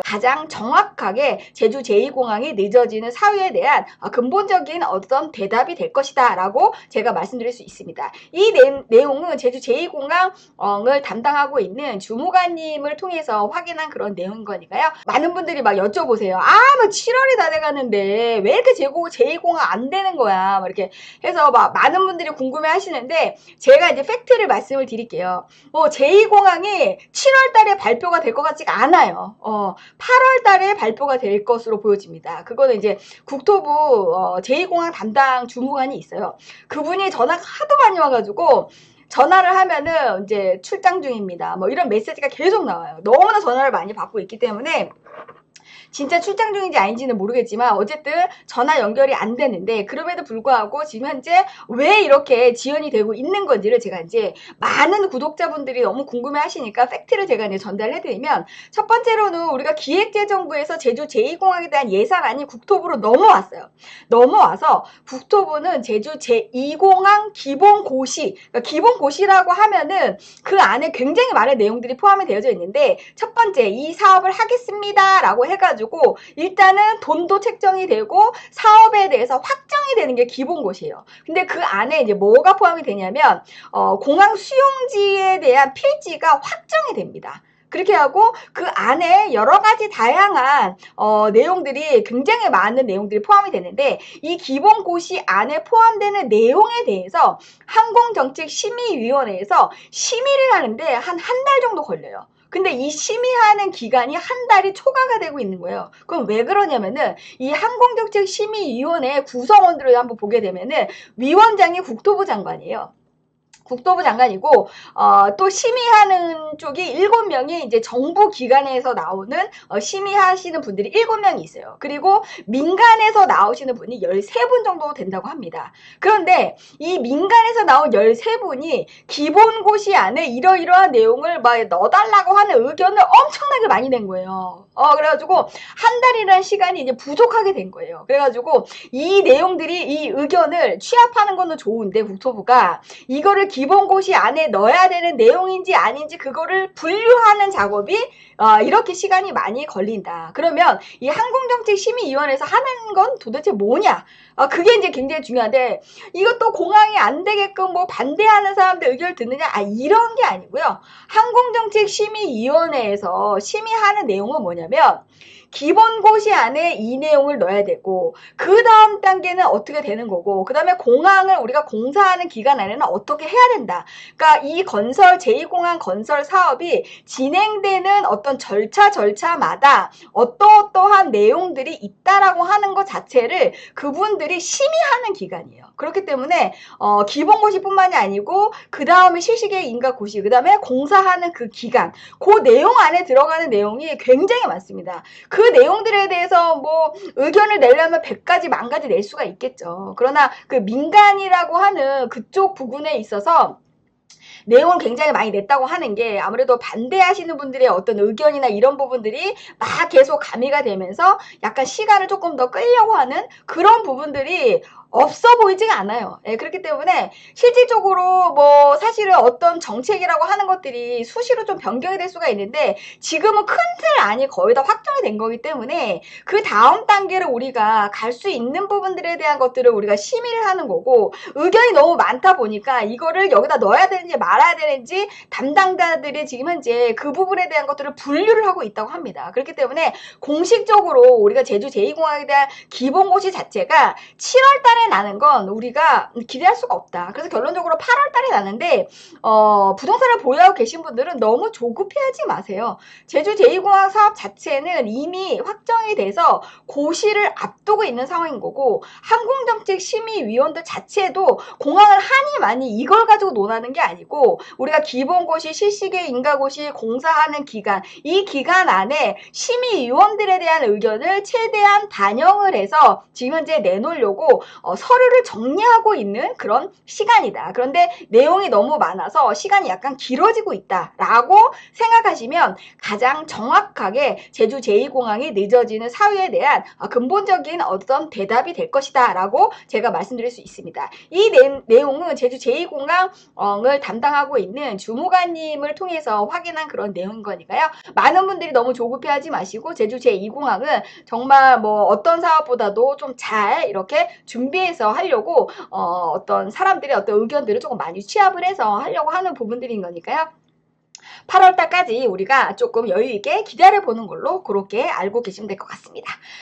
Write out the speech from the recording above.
가장 정확하게 제주 제2공항이 늦어지는 사유에 대한 근본적인 어떤 대답이 될 것이다 라고 제가 말씀드릴 수 있습니다. 이 내용은 제주 제2공항을 담당하고 있는 주무관님을 통해서 확인한 그런 내용인 거니까요. 많은 분들이 막 여쭤보세요. 뭐 7월이 다 돼가는데 왜 이렇게 제2공항 안 되는 거야? 막 이렇게 해서 막 많은 분들이 궁금해 하시는데 제가 이제 팩트를 말씀을 드릴게요. 제2공항이 7월 달에 발표가 될 것 같지가 않아요. 8월 달에 발표가 될 것으로 보여집니다. 그거는 이제 국토부 제2공항 담당 주무관이 있어요. 그분이 전화가 하도 많이 와가지고 전화를 하면은 이제 출장 중입니다. 뭐 이런 메시지가 계속 나와요. 너무나 전화를 많이 받고 있기 때문에 진짜 출장 중인지 아닌지는 모르겠지만 어쨌든 전화 연결이 안 되는데 그럼에도 불구하고 지금 현재 왜 이렇게 지연이 되고 있는 건지를 제가 이제 많은 구독자분들이 너무 궁금해 하시니까 팩트를 제가 이제 전달해 드리면 첫 번째로는 우리가 기획재정부에서 제주 제2공항에 대한 예산안이 국토부로 넘어왔어요. 넘어와서 국토부는 제주 제2공항 기본고시, 그러니까 기본고시라고 하면은 그 안에 굉장히 많은 내용들이 포함이 되어져 있는데 첫 번째 이 사업을 하겠습니다 라고 해가지고 일단은 돈도 책정이 되고 사업에 대해서 확정이 되는 게 기본고시예요. 근데 그 안에 이제 뭐가 포함이 되냐면 공항 수용지에 대한 필지가 확정이 됩니다. 그렇게 하고 그 안에 여러 가지 다양한 내용들이 굉장히 많은 내용들이 포함이 되는데 이 기본고시 안에 포함되는 내용에 대해서 항공정책심의위원회에서 심의를 하는데 한 달 정도 걸려요. 근데 이 심의하는 기간이 한 달이 초과가 되고 있는 거예요. 그럼 왜 그러냐면은 이 항공정책심의위원회 구성원들을 한번 보게 되면은 위원장이 국토부 장관이에요. 국토부 장관이고 또 심의하는 쪽이 7명이 이제 정부 기관에서 나오는 심의하시는 분들이 7명이 있어요. 그리고 민간에서 나오시는 분이 13분 정도 된다고 합니다. 그런데 이 민간에서 나온 13분이 기본고시 안에 이러이러한 내용을 막 넣어달라고 하는 의견을 엄청나게 많이 낸 거예요. 그래가지고 한 달이라는 시간이 이제 부족하게 된 거예요. 그래가지고 이 내용들이 이 의견을 취합하는 거는 좋은데 국토부가 이거를 기본고시 안에 넣어야 되는 내용인지 아닌지 그거를 분류하는 작업이 이렇게 시간이 많이 걸린다. 그러면 이 항공정책심의위원회에서 하는 건 도대체 뭐냐? 그게 이제 굉장히 중요한데 이것도 공항이 안 되게끔 뭐 반대하는 사람들 의견을 듣느냐? 이런 게 아니고요. 항공정책심의위원회에서 심의하는 내용은 뭐냐면 기본고시 안에 이 내용을 넣어야 되고 그 다음 단계는 어떻게 되는 거고 그 다음에 공항을 우리가 공사하는 기간 안에는 어떻게 해야 된다. 그러니까 이 건설 제2공항 건설 사업이 진행되는 어떤 절차마다 어떠한 내용들이 있다라고 하는 것 자체를 그분들이 심의하는 기간이에요. 그렇기 때문에 기본고시뿐만이 아니고 그 다음에 실시계획인가 고시 그 다음에 공사하는 그 기간 그 내용 안에 들어가는 내용이 굉장히 많습니다. 그 내용들에 대해서 뭐 의견을 내려면 100가지, 10,000가지 낼 수가 있겠죠. 그러나 그 민간이라고 하는 그쪽 부분에 있어서 내용을 굉장히 많이 냈다고 하는 게 아무래도 반대하시는 분들의 어떤 의견이나 이런 부분들이 막 계속 가미가 되면서 약간 시간을 조금 더 끌려고 하는 그런 부분들이 없어 보이지가 않아요. 그렇기 때문에 실질적으로 뭐 사실은 어떤 정책이라고 하는 것들이 수시로 좀 변경이 될 수가 있는데 지금은 큰 틀 안이 거의 다 확정이 된 거기 때문에 그 다음 단계를 우리가 갈 수 있는 부분들에 대한 것들을 우리가 심의를 하는 거고 의견이 너무 많다 보니까 이거를 여기다 넣어야 되는지 말아야 되는지 담당자들이 지금 현재 그 부분에 대한 것들을 분류를 하고 있다고 합니다. 그렇기 때문에 공식적으로 우리가 제주 제2공항에 대한 기본고시 자체가 7월 달에 나는 건 우리가 기대할 수가 없다. 그래서 결론적으로 8월 달에 나는데 부동산을 보유하고 계신 분들은 너무 조급해하지 마세요. 제주 제2공항 사업 자체는 이미 확정이 돼서 고시를 앞두고 있는 상황인 거고 항공정책심의위원들 자체도 공항을 하니 많이 이걸 가지고 논하는 게 아니고 우리가 기본고시, 실시계획, 인가고시, 공사하는 기간 이 기간 안에 심의위원들에 대한 의견을 최대한 반영을 해서 지금 현재 내놓으려고 서류를 정리하고 있는 그런 시간이다. 그런데 내용이 너무 많아서 시간이 약간 길어지고 있다라고 생각하시면 가장 정확하게 제주 제2공항이 늦어지는 사유에 대한 근본적인 어떤 대답이 될 것이다 라고 제가 말씀드릴 수 있습니다. 이 내용은 제주 제2공항을 담당하고 있는 주무관님을 통해서 확인한 그런 내용인 거니까요. 많은 분들이 너무 조급해하지 마시고 제주 제2공항은 정말 뭐 어떤 사업보다도 좀 잘 이렇게 준비해서 하려고 어떤 사람들의 어떤 의견들을 조금 많이 취합을 해서 하려고 하는 부분들인 거니까요. 8월달까지 우리가 조금 여유 있게 기다려보는 걸로 그렇게 알고 계시면 될 것 같습니다.